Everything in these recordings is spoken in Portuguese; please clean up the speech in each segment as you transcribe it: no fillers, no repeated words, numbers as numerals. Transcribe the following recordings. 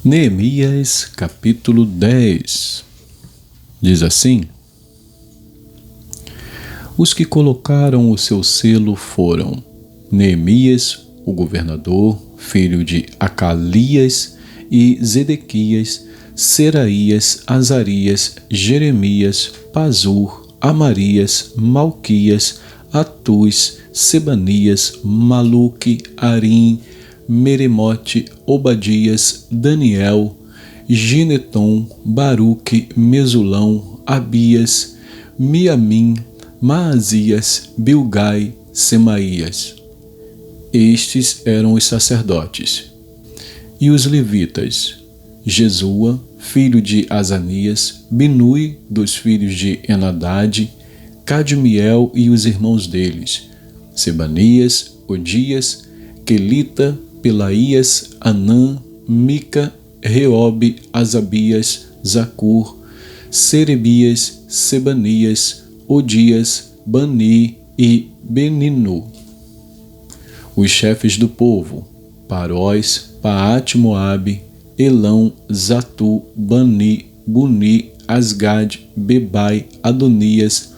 Neemias, capítulo 10, diz assim: Os que colocaram o seu selo foram Neemias, o governador, filho de Acalias, e Zedequias, Seraías, Azarias, Jeremias, Pazur, Amarias, Malquias, Atus, Sebanias, Maluque, Arim, Meremote, Obadias, Daniel, Gineton, Baruque, Mesulão, Abias, Miamim, Maasias, Bilgai, Semaías. Estes eram os sacerdotes. E os levitas: Jesua, filho de Azanias, Binui, dos filhos de Enadade, Cadmiel e os irmãos deles, Sebanias, Odias, Quelita, Pelaías, Anã, Mica, Reobe, Asabias, Zacur, Serebias, Sebanias, Odias, Bani e Beninu. Os chefes do povo: Paróis, Paate-Moabe, Elão, Zatu, Bani, Buni, Asgad, Bebai, Adonias,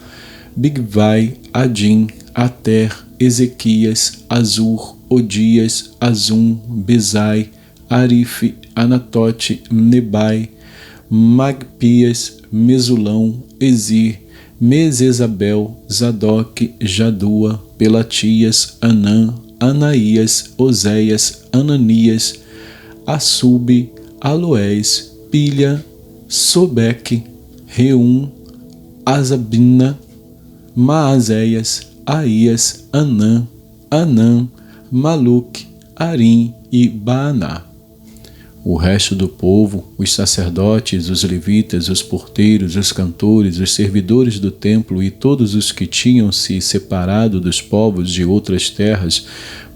Bigvai, Adim, Ater, Ezequias, Azur, Odias, Azum, Bezai, Arife, Anatote, Nebai, Magpias, Mesulão, Ezir, Mesesabel, Zadok, Jadua, Pelatias, Anã, Anaías, Oséias, Ananias, Assube, Aloés, Pilha, Sobeque, Reum, Azabina, Maazéias, Aías, Anã, Maluque, Arim e Baaná. O resto do povo, os sacerdotes, os levitas, os porteiros, os cantores, os servidores do templo e todos os que tinham se separado dos povos de outras terras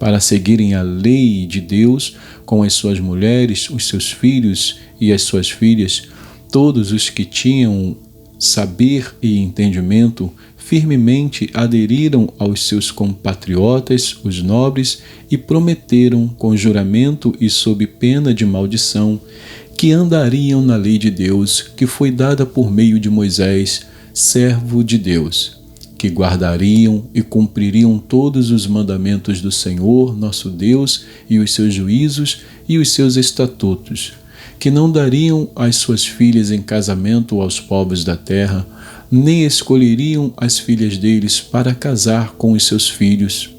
para seguirem a lei de Deus, com as suas mulheres, os seus filhos e as suas filhas, todos os que tinham saber e entendimento, firmemente aderiram aos seus compatriotas, os nobres, e prometeram, com juramento e sob pena de maldição, que andariam na lei de Deus, que foi dada por meio de Moisés, servo de Deus, que guardariam e cumpririam todos os mandamentos do Senhor, nosso Deus, e os seus juízos e os seus estatutos, que não dariam as suas filhas em casamento aos povos da terra, nem escolheriam as filhas deles para casar com os seus filhos,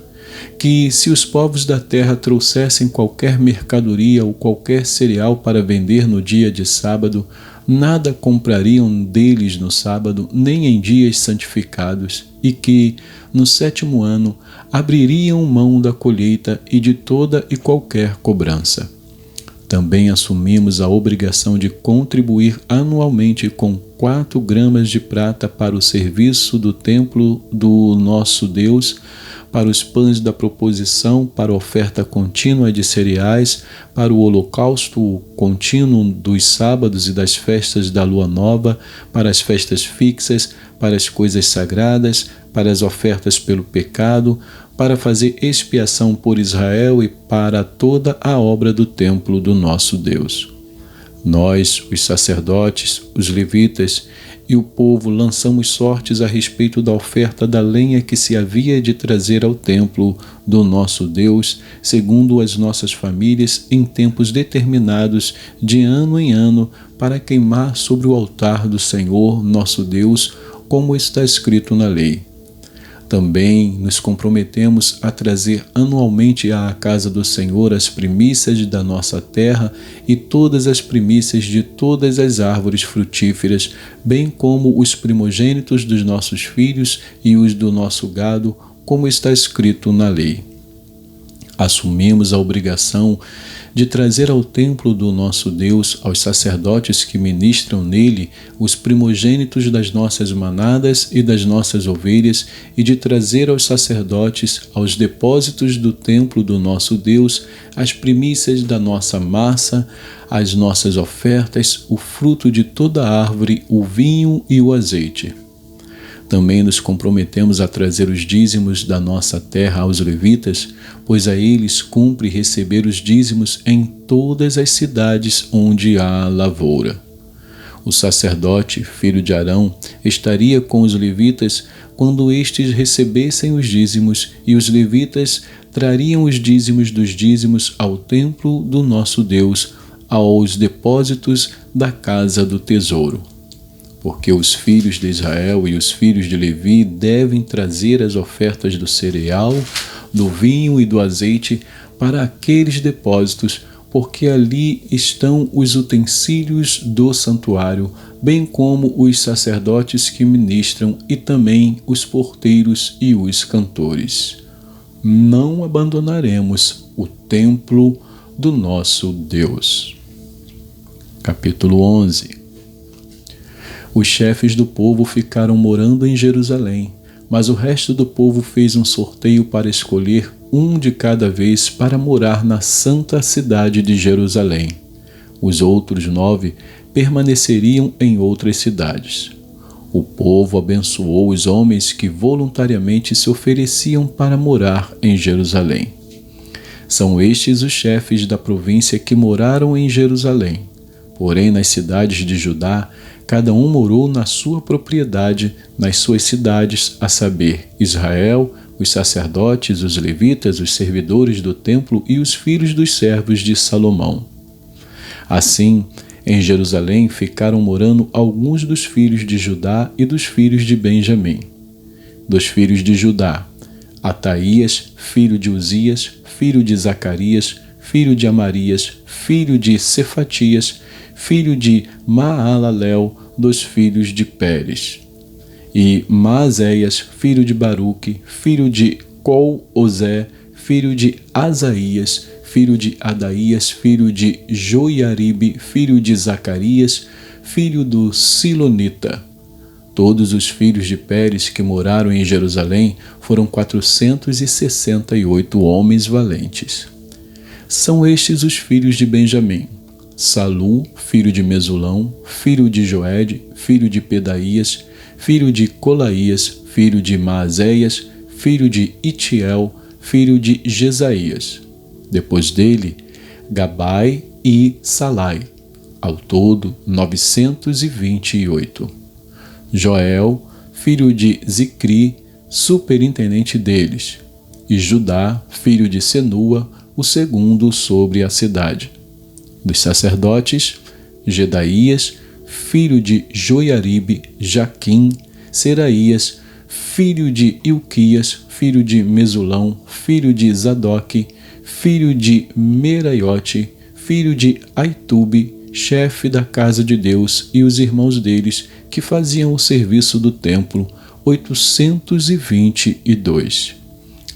que se os povos da terra trouxessem qualquer mercadoria ou qualquer cereal para vender no dia de sábado, nada comprariam deles no sábado, nem em dias santificados, e que, no 7º ano, abririam mão da colheita e de toda e qualquer cobrança. Também assumimos a obrigação de contribuir anualmente com 4 gramas de prata para o serviço do templo do nosso Deus, para os pães da proposição, para a oferta contínua de cereais, para o holocausto contínuo dos sábados e das festas da lua nova, para as festas fixas, para as coisas sagradas, para as ofertas pelo pecado, para fazer expiação por Israel e para toda a obra do templo do nosso Deus. Nós, os sacerdotes, os levitas e o povo lançamos sortes a respeito da oferta da lenha que se havia de trazer ao templo do nosso Deus, segundo as nossas famílias, em tempos determinados, de ano em ano, para queimar sobre o altar do Senhor, nosso Deus, como está escrito na lei. Também nos comprometemos a trazer anualmente à casa do Senhor as primícias da nossa terra e todas as primícias de todas as árvores frutíferas, bem como os primogênitos dos nossos filhos e os do nosso gado, como está escrito na lei. Assumimos a obrigação de trazer ao templo do nosso Deus, aos sacerdotes que ministram nele, os primogênitos das nossas manadas e das nossas ovelhas, e de trazer aos sacerdotes, aos depósitos do templo do nosso Deus, as primícias da nossa massa, as nossas ofertas, o fruto de toda árvore, o vinho e o azeite. Também nos comprometemos a trazer os dízimos da nossa terra aos levitas, pois a eles cumpre receber os dízimos em todas as cidades onde há lavoura. O sacerdote, filho de Arão, estaria com os levitas quando estes recebessem os dízimos, e os levitas trariam os dízimos dos dízimos ao templo do nosso Deus, aos depósitos da casa do tesouro. Porque os filhos de Israel e os filhos de Levi devem trazer as ofertas do cereal, do vinho e do azeite para aqueles depósitos, porque ali estão os utensílios do santuário, bem como os sacerdotes que ministram e também os porteiros e os cantores. Não abandonaremos o templo do nosso Deus. Capítulo 11. Os chefes do povo ficaram morando em Jerusalém, mas o resto do povo fez um sorteio para escolher um de cada vez para morar na santa cidade de Jerusalém. Os outros 9 permaneceriam em outras cidades. O povo abençoou os homens que voluntariamente se ofereciam para morar em Jerusalém. São estes os chefes da província que moraram em Jerusalém. Porém, nas cidades de Judá, cada um morou na sua propriedade, nas suas cidades, a saber, Israel, os sacerdotes, os levitas, os servidores do templo e os filhos dos servos de Salomão. Assim, em Jerusalém ficaram morando alguns dos filhos de Judá e dos filhos de Benjamim. Dos filhos de Judá, Ataías, filho de Uzias, filho de Zacarias, filho de Amarias, filho de Cefatias, filho de Maalalel, dos filhos de Pérez. E Maazéias, filho de Baruque, filho de Col-Ozé, filho de Asaías, filho de Adaías, filho de Joiaribe, filho de Zacarias, filho do Silonita. Todos os filhos de Pérez que moraram em Jerusalém foram 468 homens valentes. São estes os filhos de Benjamim: Salu, filho de Mesulão, filho de Joede, filho de Pedaías, filho de Colaías, filho de Maazéias, filho de Itiel, filho de Jesaías. Depois dele, Gabai e Salai, ao todo 928. Joel, filho de Zicri, superintendente deles, e Judá, filho de Senua, o segundo sobre a cidade. Dos sacerdotes, Gedaías, filho de Joiaribe, Jaquim, Seraías, filho de Ilquias, filho de Mesulão, filho de Zadoque, filho de Meraiote, filho de Aitube, chefe da casa de Deus, e os irmãos deles, que faziam o serviço do templo, 822.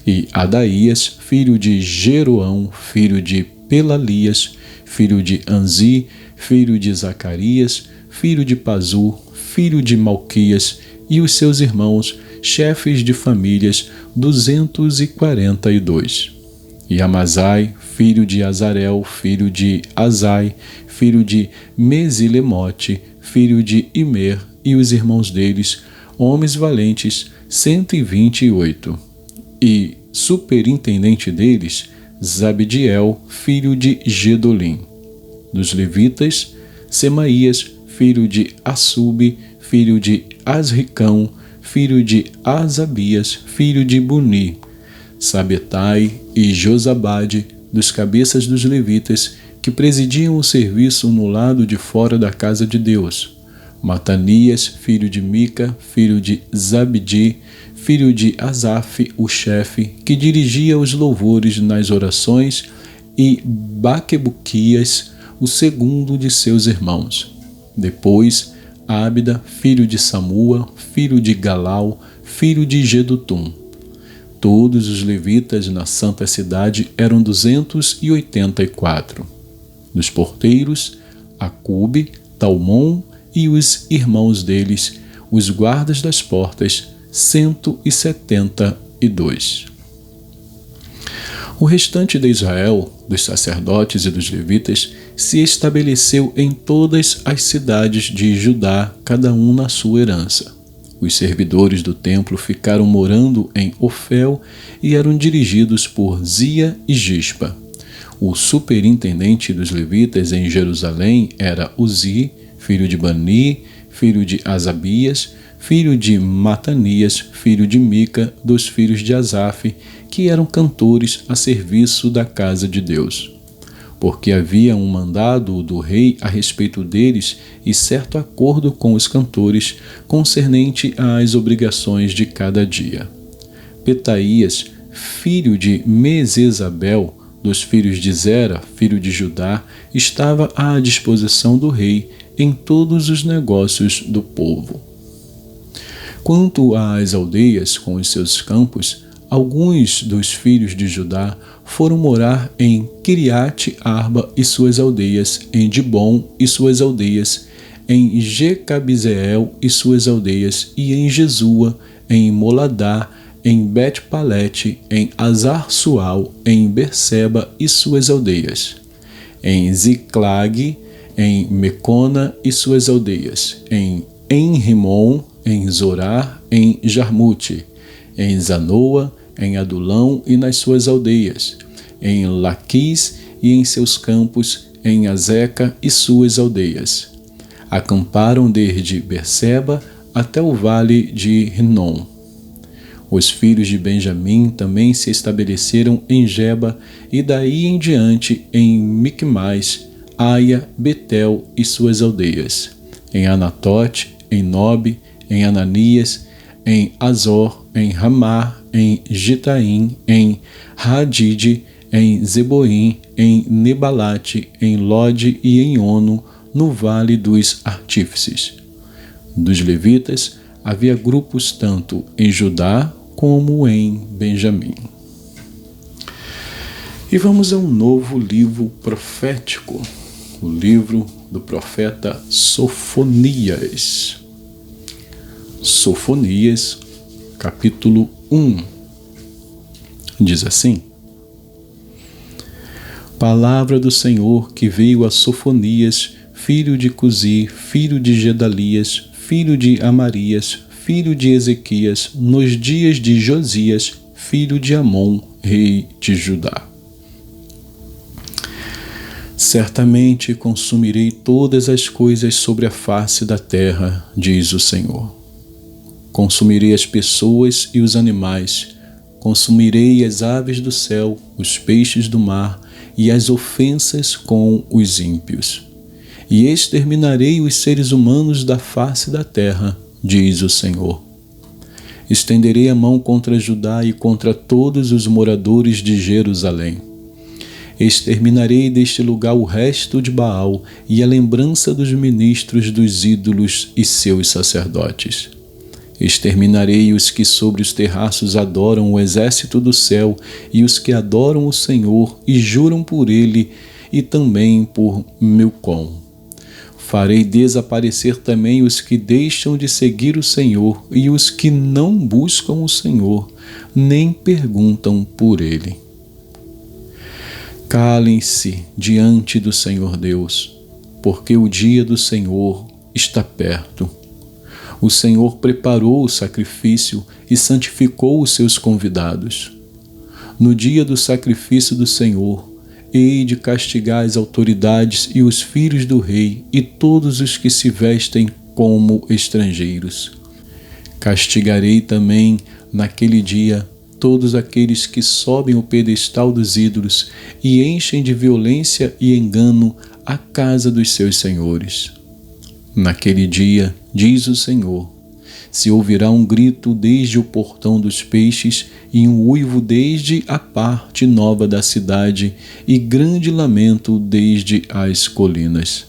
E Adaías, filho de Jeroão, filho de Pelalias, filho de Anzi, filho de Zacarias, filho de Pazur, filho de Malquias, e os seus irmãos, chefes de famílias, 242. E Amazai, filho de Azarel, filho de Azai, filho de Mesilemote, filho de Imer, e os irmãos deles, homens valentes, 128. E superintendente deles, Zabdiel, filho de Gedolim. Dos levitas, Semaías, filho de Assube, filho de Asricão, filho de Asabias, filho de Buni. Sabetai e Josabade, dos cabeças dos levitas, que presidiam o serviço no lado de fora da casa de Deus. Matanias, filho de Mica, filho de Zabdi, filho de Asaf, o chefe, que dirigia os louvores nas orações, e Baquebuquias, o segundo de seus irmãos. Depois, Ábida, filho de Samua, filho de Galau, filho de Gedutum. Todos os levitas na santa cidade eram 284. Dos porteiros, Acube, Talmon e os irmãos deles, os guardas das portas, 172. O restante de Israel, dos sacerdotes e dos levitas, se estabeleceu em todas as cidades de Judá, cada um na sua herança. Os servidores do templo ficaram morando em Ofel e eram dirigidos por Zia e Gispa. O superintendente dos levitas em Jerusalém era Uzi, filho de Bani, filho de Asabias, filho de Matanias, filho de Mica, dos filhos de Asaf, que eram cantores a serviço da casa de Deus. Porque havia um mandado do rei a respeito deles e certo acordo com os cantores concernente às obrigações de cada dia. Petaías, filho de Mesesabel, dos filhos de Zera, filho de Judá, estava à disposição do rei em todos os negócios do povo. Quanto às aldeias com os seus campos, alguns dos filhos de Judá foram morar em Kiriate Arba e suas aldeias, em Dibom e suas aldeias, em Jecabizeel e suas aldeias, e em Jesua, em Moladá, em Bet-Palete, em Azar-Sual, em Berseba e suas aldeias, em Ziclag, em Mecona e suas aldeias, em Enrimon, em Zorar, em Jarmute, em Zanoa, em Adulão e nas suas aldeias, em Laquis e em seus campos, em Azeca e suas aldeias. Acamparam desde Berseba até o vale de Rinom. Os filhos de Benjamim também se estabeleceram em Geba e daí em diante em Micmais, Aia, Betel e suas aldeias, em Anatote, em Nobe, em Ananias, em Azor, em Ramá, em Gitaim, em Hadide, em Zeboim, em Nebalate, em Lode e em Ono, no vale dos artífices. Dos levitas havia grupos tanto em Judá como em Benjamim. E vamos a um novo livro profético, o livro do profeta Sofonias. Sofonias, capítulo 1. Diz assim: Palavra do Senhor que veio a Sofonias, filho de Cusi, filho de Gedalias, filho de Amarias, filho de Ezequias, nos dias de Josias, filho de Amon, rei de Judá. Certamente consumirei todas as coisas sobre a face da terra, diz o Senhor. Consumirei as pessoas e os animais, consumirei as aves do céu, os peixes do mar e as ofensas com os ímpios. E exterminarei os seres humanos da face da terra, diz o Senhor. Estenderei a mão contra Judá e contra todos os moradores de Jerusalém. Exterminarei deste lugar o resto de Baal e a lembrança dos ministros dos ídolos e seus sacerdotes. Exterminarei os que sobre os terraços adoram o exército do céu e os que adoram o Senhor e juram por ele e também por Milcom. Farei desaparecer também os que deixam de seguir o Senhor e os que não buscam o Senhor, nem perguntam por ele. Calem-se diante do Senhor Deus, porque o dia do Senhor está perto. O Senhor preparou o sacrifício e santificou os seus convidados. No dia do sacrifício do Senhor, hei de castigar as autoridades e os filhos do rei e todos os que se vestem como estrangeiros. Castigarei também, naquele dia, todos aqueles que sobem o pedestal dos ídolos e enchem de violência e engano a casa dos seus senhores. Naquele dia, diz o Senhor, se ouvirá um grito desde o portão dos peixes e um uivo desde a parte nova da cidade e grande lamento desde as colinas.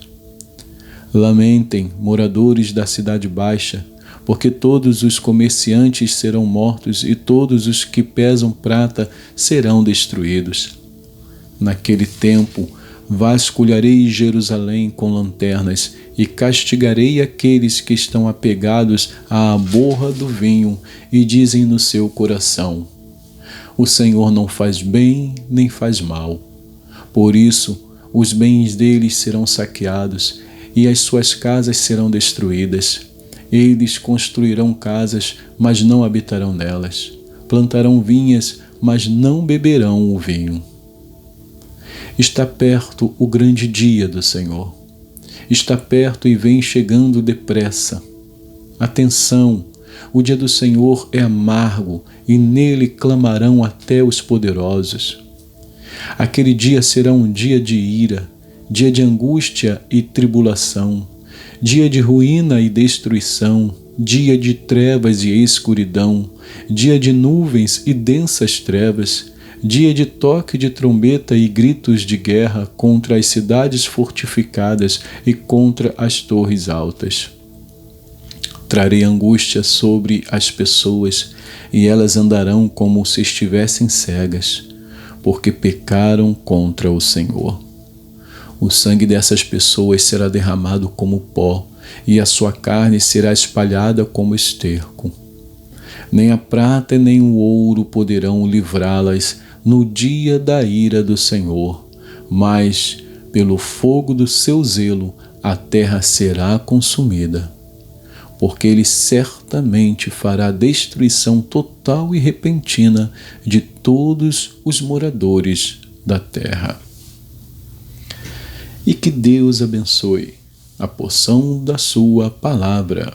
Lamentem, moradores da cidade baixa, porque todos os comerciantes serão mortos e todos os que pesam prata serão destruídos. Naquele tempo, vasculharei Jerusalém com lanternas e castigarei aqueles que estão apegados à borra do vinho e dizem no seu coração: o Senhor não faz bem nem faz mal. Por isso, os bens deles serão saqueados e as suas casas serão destruídas. Eles construirão casas, mas não habitarão nelas. Plantarão vinhas, mas não beberão o vinho. Está perto o grande dia do Senhor. Está perto e vem chegando depressa. Atenção! O dia do Senhor é amargo e nele clamarão até os poderosos. Aquele dia será um dia de ira, dia de angústia e tribulação, dia de ruína e destruição, dia de trevas e escuridão, dia de nuvens e densas trevas, dia de toque de trombeta e gritos de guerra contra as cidades fortificadas e contra as torres altas. Trarei angústia sobre as pessoas, e elas andarão como se estivessem cegas, porque pecaram contra o Senhor. O sangue dessas pessoas será derramado como pó, e a sua carne será espalhada como esterco. Nem a prata nem o ouro poderão livrá-las no dia da ira do Senhor, mas, pelo fogo do seu zelo, a terra será consumida. Porque ele certamente fará destruição total e repentina de todos os moradores da terra. E que Deus abençoe a porção da sua palavra.